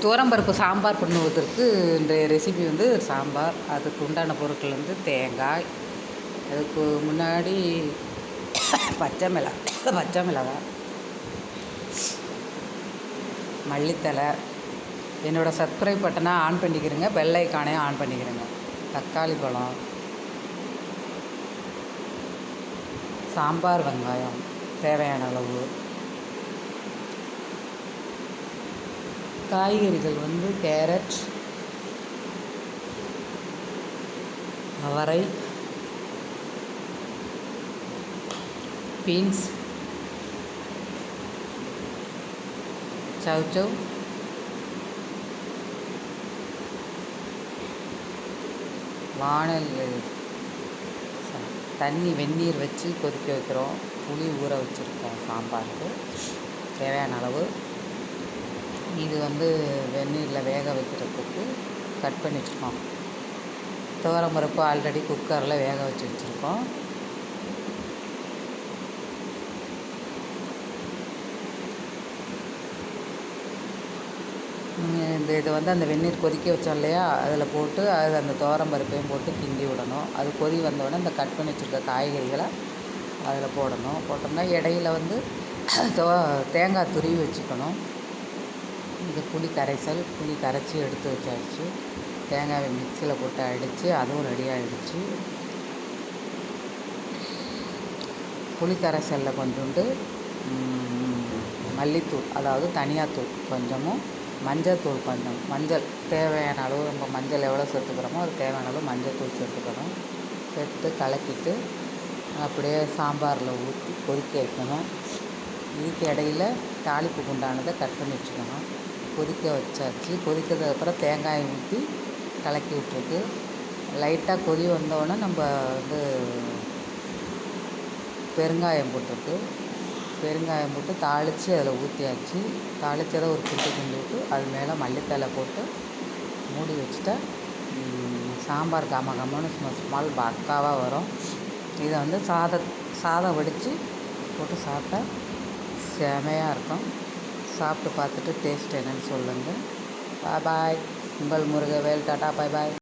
துவரம்பருப்பு சாம்பார் பண்ணுவதற்கு இன்றைய ரெசிபி வந்து சாம்பார். அதுக்கு உண்டான பொருட்கள் வந்து தேங்காய், அதுக்கு முன்னாடி பச்சை மிளகாய், மல்லித்தழை. என்னோடய சப்ஸ்கிரைப் பட்டனை ஆன் பண்ணிக்கிறேங்க, பெல் ஐக்கானையும் ஆன் பண்ணிக்கிறேங்க. தக்காளி பழம், சாம்பார் வெங்காயம் தேவையான அளவு, காய்கறிகள் வந்து கேரட், அவரை, பீன்ஸ், சௌச்சௌ, தண்ணி வெந்நீர் வச்சு கொதிக்க வைக்கிறோம். புளி ஊற வச்சுருக்கோம் சாம்பாருக்கு தேவையான அளவு. இது வந்து வெந்நீரில் வேக வைக்கிறதுக்கு கட் பண்ணி வச்சுருக்கோம். துவரம்பருப்பு ஆல்ரெடி குக்கரில் வேக வச்சு வச்சுருக்கோம். இதை வந்து அந்த வெந்நீர் கொதிக்க வச்சோம் இல்லையா, அதில் போட்டு அந்த துவரம்பருப்பையும் போட்டு கிண்டி விடணும். அது கொதி வந்தோடனே இந்த கட் பண்ணி வச்சுருக்க காய்கறிகளை அதில் போடணும். போட்டோம்னா இடையில வந்து தேங்காய் துருவி வச்சுக்கணும். இது புளி கரைச்சி எடுத்து வச்சாச்சு. தேங்காயை மிக்சியில் போட்டு அடித்து அதுவும் ரெடி ஆகிடுச்சு. புளி கரைசலில் கொஞ்சோண்டு மல்லித்தூள், அதாவது தனியாத்தூள் கொஞ்சமும், மஞ்சள் கொஞ்சம், மஞ்சள் தேவையான அளவு, நம்ம மஞ்சள் எவ்வளோ சேர்த்துக்கிறோமோ அது தேவையான அளவு மஞ்சள் தூள் சேர்த்துக்கணும். சேர்த்து கலக்கிட்டு அப்படியே சாம்பாரில் ஊற்றி கொதிக்க வைக்கணும். இதுக்கு இடையில் தாளிப்புக்கு உண்டானதை கட் பண்ணி வச்சுக்கணும். கொதிக்க வச்சாச்சு. கொதிக்கிறதுக்கப்புறம் தேங்காயை ஊற்றி கலக்கி விட்ருக்கு. லைட்டாக கொதி வந்தோடனே நம்ம வந்து பெருங்காயம் போட்டிருக்கு. பெருங்காயம் போட்டு தாளித்து அதில் ஊற்றியாச்சு. தாளித்ததை ஒரு கிண்டி விட்டு அது மேலே மல்லித்தழை போட்டு மூடி வச்சுட்டா சாம்பார் கமகமன்னு ஸ்மெல் பக்காவாக வரும். இதை வந்து சாதம் வடித்து போட்டு சாப்பிட்டா செமையாக இருக்கும். சாப்பிட்டு பார்த்துட்டு டேஸ்ட் என்னன்னு சொல்லுங்கள். பாய். உங்கள் முருகவேல். டாட்டா. பாய்.